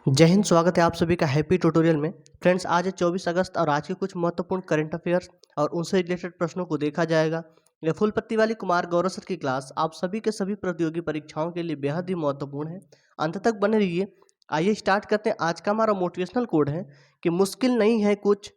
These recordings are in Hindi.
जय हिंद। स्वागत है आप सभी का हैप्पी ट्यूटोरियल में। फ्रेंड्स, आज है 24 अगस्त और आज के कुछ महत्वपूर्ण करंट अफेयर्स और उनसे रिलेटेड प्रश्नों को देखा जाएगा। यह फुल पत्ती वाली कुमार गौरव सर की क्लास आप सभी के सभी प्रतियोगी परीक्षाओं के लिए बेहद ही महत्वपूर्ण है। अंत तक बने रहिए। आइए स्टार्ट करते हैं। आज का हमारा मोटिवेशनल कोड है कि मुश्किल नहीं है कुछ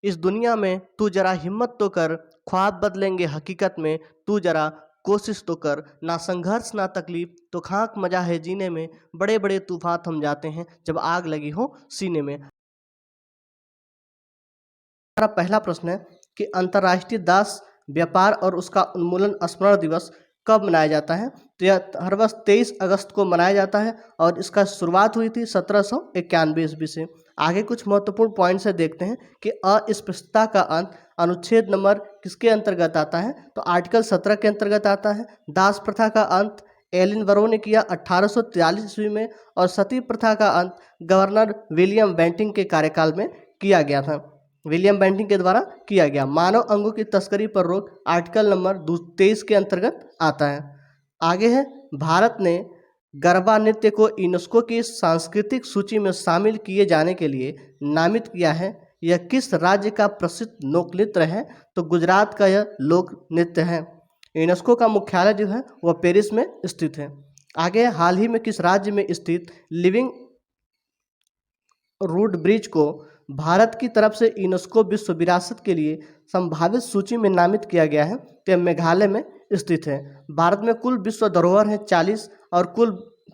इस दुनिया में, तू जरा हिम्मत तो कर, ख्वाब बदलेंगे हकीकत में, तू जरा कोशिश तो कर, ना संघर्ष ना तकलीफ तो खाक मजा है जीने में, बड़े बड़े तूफान थम जाते हैं जब आग लगी हो सीने में। हमारा पहला प्रश्न है कि अंतर्राष्ट्रीय दास व्यापार और उसका उन्मूलन स्मरण दिवस कब मनाया जाता है। तो यह हर वर्ष 23 अगस्त को मनाया जाता है और इसका शुरुआत हुई थी 1791 ईस्वी से। आगे कुछ महत्वपूर्ण पॉइंट्स है, देखते हैं कि अस्पृश्यता का अंत अनुच्छेद नंबर किसके अंतर्गत आता है। तो आर्टिकल 17 के अंतर्गत आता है। दास प्रथा का अंत एलिन बरो ने किया 1843 ईस्वी में और सती प्रथा का अंत गवर्नर विलियम बेंटिंग के कार्यकाल में किया गया था। विलियम बेंटिंग के द्वारा किया गया। मानव अंगों की तस्करी पर रोक आर्टिकल नंबर 23 के अंतर्गत आता है। आगे है, भारत ने गरबा नृत्य को यूनेस्को की सांस्कृतिक सूची में शामिल किए जाने के लिए नामित किया है। यह किस राज्य का प्रसिद्ध लोक नृत्य है। तो गुजरात का यह लोक नृत्य है। यूनेस्को का मुख्यालय जो है वह पेरिस में स्थित है। आगे, हाल ही में किस राज्य में स्थित लिविंग रूट ब्रिज को भारत की तरफ से यूनेस्को विश्व विरासत के लिए संभावित सूची में नामित किया गया है। तो यह मेघालय में स्थित है। भारत में कुल विश्व धरोहर है 40 और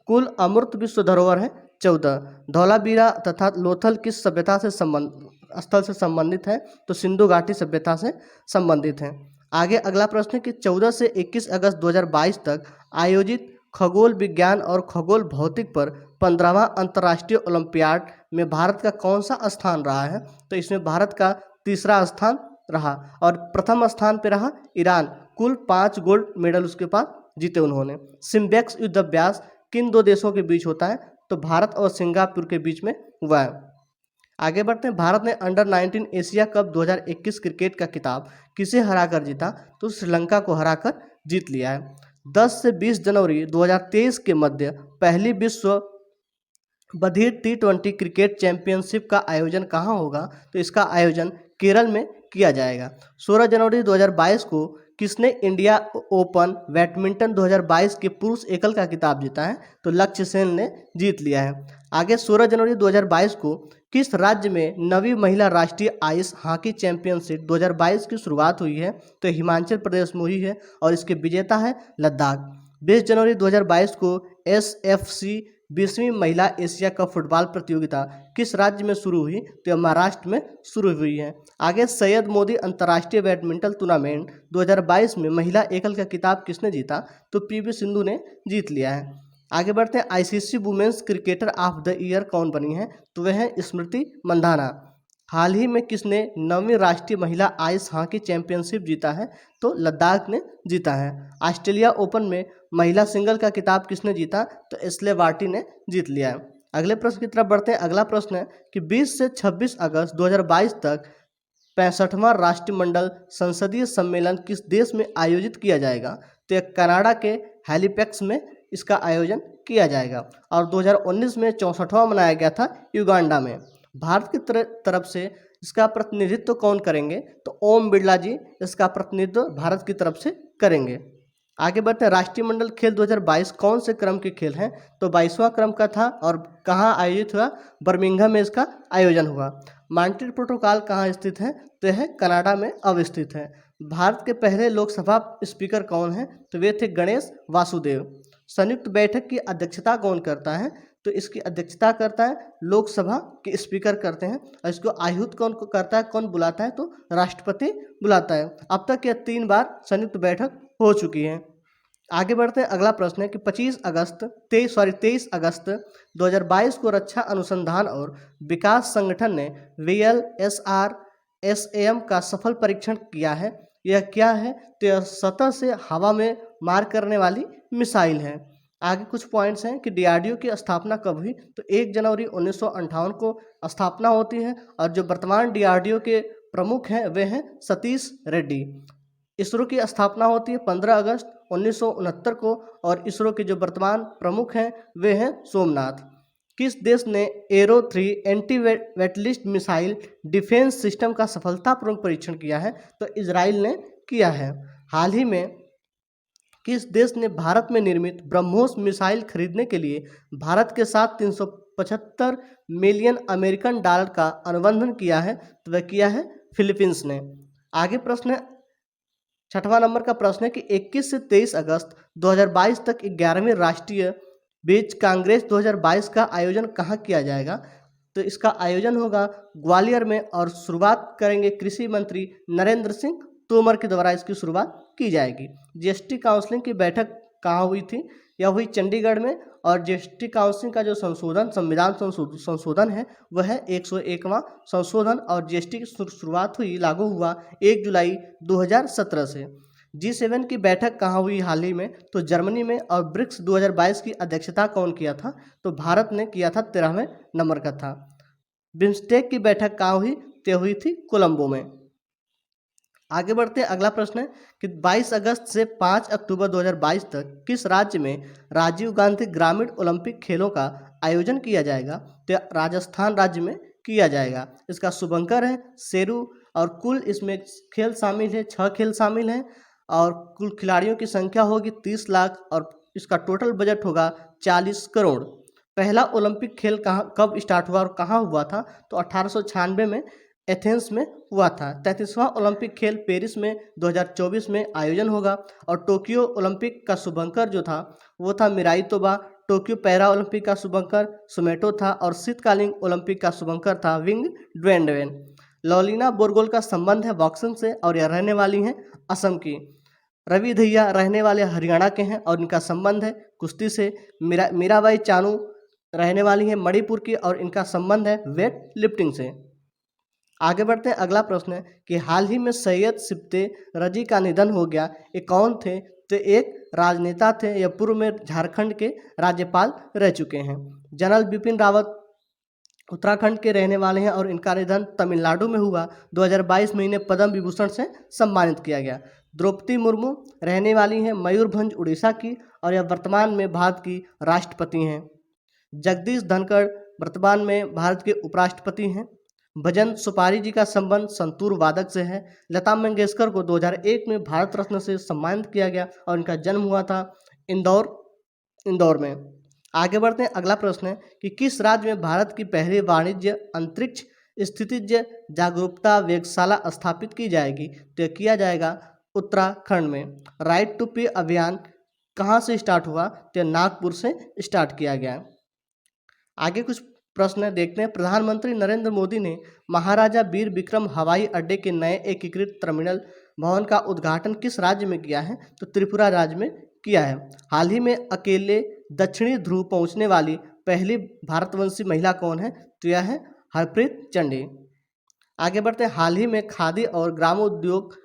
कुल अमूर्त विश्व धरोहर है 14। धौलावीरा तथा लोथल किस सभ्यता से स्थल से संबंधित है। तो सिंधु घाटी सभ्यता से संबंधित है। आगे अगला प्रश्न है कि 14 से 21 अगस्त 2022 तक आयोजित खगोल विज्ञान और खगोल भौतिक पर 15वां अंतर्राष्ट्रीय ओलंपियाड में भारत का कौन सा स्थान रहा है। तो इसमें भारत का तीसरा स्थान रहा और प्रथम स्थान पे रहा ईरान। कुल 5 गोल्ड मेडल उसके पास जीते उन्होंने। सिम्बेक्स युद्धाभ्यास किन दो देशों के बीच होता है। तो भारत और सिंगापुर के बीच में हुआ है। आगे बढ़ते हैं। भारत ने अंडर 19 एशिया कप 2021 क्रिकेट का खिताब किसे हराकर जीता। तो श्रीलंका को हराकर जीत लिया है। 10 से 20 जनवरी 2023 के मध्य पहली विश्व बधिर T20 क्रिकेट चैंपियनशिप का आयोजन कहाँ होगा। तो इसका आयोजन केरल में किया जाएगा। 16 जनवरी 2022 को किसने इंडिया ओपन बैडमिंटन 2022 के पुरुष एकल का खिताब जीता है। तो लक्ष्य सेन ने जीत लिया है। आगे 16 जनवरी 2022 को किस राज्य में नवी महिला राष्ट्रीय आइस हॉकी चैंपियनशिप 2022 की शुरुआत हुई है। तो हिमाचल प्रदेश में हुई है और इसके विजेता है लद्दाख। 20 जनवरी 2022 को SFC 20वीं महिला एशिया कप फुटबॉल प्रतियोगिता किस राज्य में शुरू हुई। तो यह महाराष्ट्र में शुरू हुई है। आगे, सैयद मोदी अंतर्राष्ट्रीय बैडमिंटन टूर्नामेंट 2022 में महिला एकल का खिताब किसने जीता। तो PV सिंधु ने जीत लिया है। आगे बढ़ते हैं। ICC women's cricketer of the year कौन बनी है। तो वह है स्मृति मंधाना। हाल ही में किसने 9वीं राष्ट्रीय महिला आइस हॉकी चैंपियनशिप जीता है। तो लद्दाख ने जीता है। ऑस्ट्रेलिया ओपन में महिला सिंगल का खिताब किसने जीता। तो एश्ले बार्टी ने जीत लिया है। अगले प्रश्न की तरफ बढ़ते हैं। अगला प्रश्न है कि 20 से 26 अगस्त 2022 तक 65वां राष्ट्रमंडल संसदीय सम्मेलन किस देश में आयोजित किया जाएगा। तो यह कनाडा के हैलीफैक्स में इसका आयोजन किया जाएगा और 2019 में 64वां मनाया गया था युगांडा में। भारत की तरफ से इसका प्रतिनिधित्व कौन करेंगे। तो ओम बिरला जी इसका प्रतिनिधित्व भारत की तरफ से करेंगे। आगे बढ़ते हैं। राष्ट्रीय मंडल खेल 2022 कौन से क्रम के खेल हैं। तो 22वां क्रम का था और कहाँ आयोजित हुआ। बर्मिंघम में इसका आयोजन हुआ। मॉन्ट्रियल प्रोटोकॉल कहाँ स्थित है। तो यह कनाडा में अवस्थित है। भारत के पहले लोकसभा स्पीकर कौन हैं। तो वे थे गणेश वासुदेव। संयुक्त बैठक की अध्यक्षता कौन करता है। तो इसकी अध्यक्षता करता है लोकसभा के स्पीकर करते हैं और इसको आयुक्त कौन को करता है, कौन बुलाता है। तो राष्ट्रपति बुलाता है। अब तक यह 3 बार संयुक्त बैठक हो चुकी है। आगे बढ़ते हैं। अगला प्रश्न है कि 23 अगस्त 2022 को रक्षा अनुसंधान और विकास संगठन ने VLSR SAM का सफल परीक्षण किया है। यह क्या है। तो यह सतह से हवा में मार करने वाली मिसाइल है। आगे कुछ पॉइंट्स हैं कि DRDO की स्थापना कब हुई। तो 1 जनवरी 1958 को स्थापना होती है और जो वर्तमान DRDO के प्रमुख हैं वे हैं सतीश रेड्डी। इसरो की स्थापना होती है 15 अगस्त 1969 को और इसरो के जो वर्तमान प्रमुख हैं वे हैं सोमनाथ। किस देश ने arrow 3 anti waitlist missile defence system का सफलतापूर्वक परीक्षण किया है? तो इजराइल ने किया है। हाल ही में किस देश ने भारत में निर्मित ब्रह्मोस मिसाइल खरीदने के लिए भारत के साथ 375 मिलियन अमेरिकन डॉलर का अनुबंधन किया है? तो वह किया है फिलीपींस ने। आगे प्रश्न है, छठवां नंबर का प्रश्न है कि 21 से 23 अगस्त 2022 तक 11वीं राष्ट्रीय बीज कांग्रेस 2022 का आयोजन कहाँ किया जाएगा? तो इसका आयोजन होगा ग्वालियर में और शुरुआत करेंगे कृषि मंत्री नरेंद्र सिंह तोमर के द्वारा इसकी शुरुआत की जाएगी। जीएसटी काउंसिलिंग की बैठक कहाँ हुई थी? यह हुई चंडीगढ़ में। और जीएसटी काउंसिलिंग का जो संविधान संशोधन है वह है 101वां संशोधन और जीएसटी की शुरुआत हुई, लागू हुआ 1 जुलाई 2017 से। G7 की बैठक कहाँ हुई हाल ही में? तो जर्मनी में। और ब्रिक्स 2022 की अध्यक्षता कौन किया था? तो भारत ने किया था, 13वें नंबर का था। बिम्स्टेक की बैठक कहाँ हुई? तो हुई थी कोलंबो में। आगे बढ़ते हैं, अगला प्रश्न है कि 22 अगस्त से 5 अक्टूबर 2022 तक किस राज्य में राजीव गांधी ग्रामीण ओलंपिक खेलों का आयोजन किया जाएगा? तो राजस्थान राज्य में किया जाएगा। इसका शुभंकर है शेरू और कुल इसमें खेल शामिल है, 6 खेल शामिल हैं और कुल खिलाड़ियों की संख्या होगी 30 लाख और इसका टोटल बजट होगा 40 करोड़। पहला ओलंपिक खेल कब स्टार्ट हुआ और कहाँ हुआ था? तो 1896 में एथेंस में हुआ था। 33वां ओलंपिक खेल पेरिस में 2024 में आयोजन होगा। और टोक्यो ओलंपिक का शुभंकर जो था वो था मिराई तोबा। टोक्यो पैरा ओलंपिक का शुभंकर सुमेटो था और शीतकालीन ओलंपिक का शुभंकर था विंग ड्वेंडवेन। लॉलिना बोरगोल का संबंध है बॉक्सिंग से और यह रहने वाली हैं असम की। रवि दहिया रहने वाले हरियाणा के हैं और इनका संबंध है कुश्ती से। मीराबाई चानू रहने वाली हैं मणिपुर की और इनका संबंध है वेट लिफ्टिंग से। आगे बढ़ते हैं, अगला प्रश्न है कि हाल ही में सैयद सिप्ते रजी का निधन हो गया, ये कौन थे? तो एक राजनेता थे, यह पूर्व में झारखंड के राज्यपाल रह चुके हैं। जनरल बिपिन रावत उत्तराखंड के रहने वाले हैं और इनका निधन तमिलनाडु में हुआ। 2022 में इन्हें पद्म विभूषण से सम्मानित किया गया। द्रौपदी मुर्मू रहने वाली हैं मयूरभंज उड़ीसा की और यह वर्तमान में भारत की राष्ट्रपति हैं। जगदीश धनखड़ वर्तमान में भारत के उपराष्ट्रपति हैं। भजन सुपारी जी का संबंध संतूर वादक से है। लता मंगेशकर को 2001 में भारत रत्न से सम्मानित किया गया और इनका जन्म हुआ था इंदौर में। आगे बढ़ते हैं, अगला प्रश्न है कि किस राज्य में भारत की पहली वाणिज्य अंतरिक्ष स्थितिज जागरूकता वेधशाला स्थापित की जाएगी? तो किया जाएगा उत्तराखंड में। राइट टू पे अभियान कहाँ से स्टार्ट हुआ? तो नागपुर से स्टार्ट किया गया। आगे कुछ प्रश्न देखते हैं। प्रधानमंत्री नरेंद्र मोदी ने महाराजा वीर विक्रम हवाई अड्डे के नए एकीकृत टर्मिनल भवन का उद्घाटन किस राज्य में किया है? तो त्रिपुरा राज्य में किया है। हाल ही में अकेले दक्षिणी ध्रुव पहुंचने वाली पहली भारतवंशी महिला कौन है? तो यह है हरप्रीत चंडी। आगे बढ़ते हैं, हाल ही में खादी और ग्रामोद्योग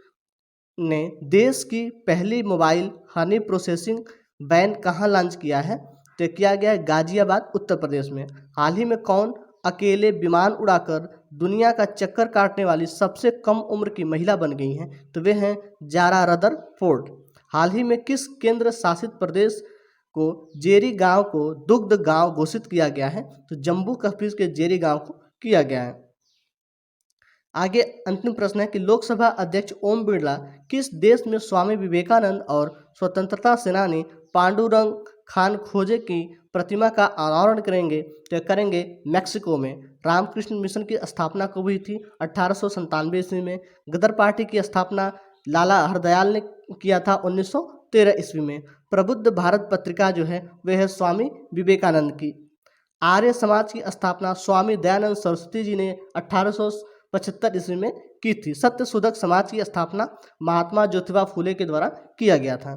ने देश की पहली मोबाइल हनी प्रोसेसिंग वैन कहाँ लॉन्च किया है? तो किया गया है गाजियाबाद उत्तर प्रदेश में। हाल ही में कौन अकेले विमान उड़ाकर दुनिया का चक्कर काटने वाली सबसे कम उम्र की महिला बन गई हैं? तो वे हैं जारा रदरफोर्ड। हाल ही में किस केंद्र शासित प्रदेश को जेरी गांव को दुग्ध गांव घोषित किया गया है? तो जम्मू कश्मीर के जेरी गांव को किया गया है। आगे अंतिम प्रश्न है कि लोकसभा अध्यक्ष ओम बिरला किस देश में स्वामी विवेकानंद और स्वतंत्रता सेनानी पांडुरंग खान खोजे की प्रतिमा का अनावरण करेंगे? तो करेंगे मेक्सिको में। रामकृष्ण मिशन की स्थापना कब हुई थी? 1897 ईस्वी में। गदर पार्टी की स्थापना लाला हरदयाल ने किया था 1913 ईस्वी में। प्रबुद्ध भारत पत्रिका जो है वह है स्वामी विवेकानंद की। आर्य समाज की स्थापना स्वामी दयानंद सरस्वती जी ने 1875 ईस्वी में की थी। सत्य शोधक समाज की स्थापना महात्मा ज्योतिबा फूले के द्वारा किया गया था।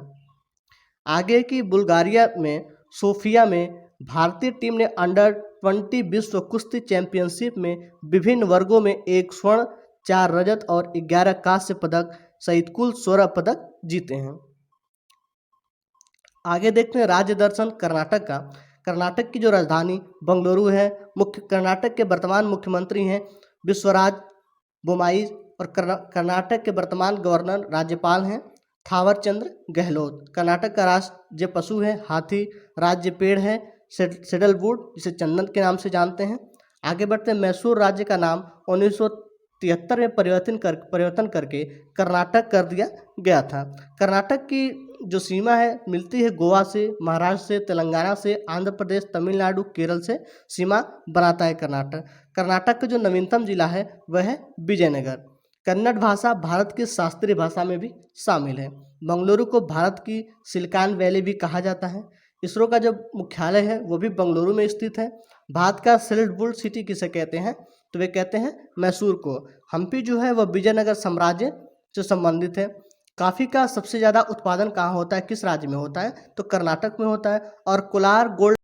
आगे की बुल्गारिया में सोफिया में भारतीय टीम ने अंडर 20 विश्व कुश्ती चैंपियनशिप में विभिन्न वर्गों में 1 स्वर्ण 4 रजत और 11 कांस्य पदक सहित कुल 16 पदक जीते हैं। आगे देखते हैं राज्य दर्शन कर्नाटक का। कर्नाटक की जो राजधानी बंगलुरु है। कर्नाटक के वर्तमान मुख्यमंत्री हैं विश्वराज बोम्मई और कर्नाटक के वर्तमान गवर्नर राज्यपाल हैं थावर चंद्र गहलोत। कर्नाटक का राज्य पशु है हाथी। राज्य पेड़ है सेडलवुड, जिसे चंदन के नाम से जानते हैं। आगे बढ़ते हैं, मैसूर राज्य का नाम 1973 में परिवर्तन करके कर्नाटक कर दिया गया था। कर्नाटक की जो सीमा है मिलती है गोवा से, महाराष्ट्र से, तेलंगाना से, आंध्र प्रदेश, तमिलनाडु, केरल से सीमा बनाता है कर्नाटक। कर्नाटक का जो नवीनतम जिला है वह है विजयनगर। कन्नड़ भाषा भारत की शास्त्रीय भाषा में भी शामिल है। बंगलुरु को भारत की सिलिकॉन वैली भी कहा जाता है। इसरो का जो मुख्यालय है वो भी बंगलुरु में स्थित है। भारत का सिल्वरवुड सिटी किसे कहते हैं, तो वे कहते हैं मैसूर को। हम्पी जो है वह विजयनगर साम्राज्य से संबंधित है। कॉफ़ी का सबसे ज़्यादा उत्पादन कहाँ होता है, किस राज्य में होता है, तो कर्नाटक में होता है। और कोलार गोल्ड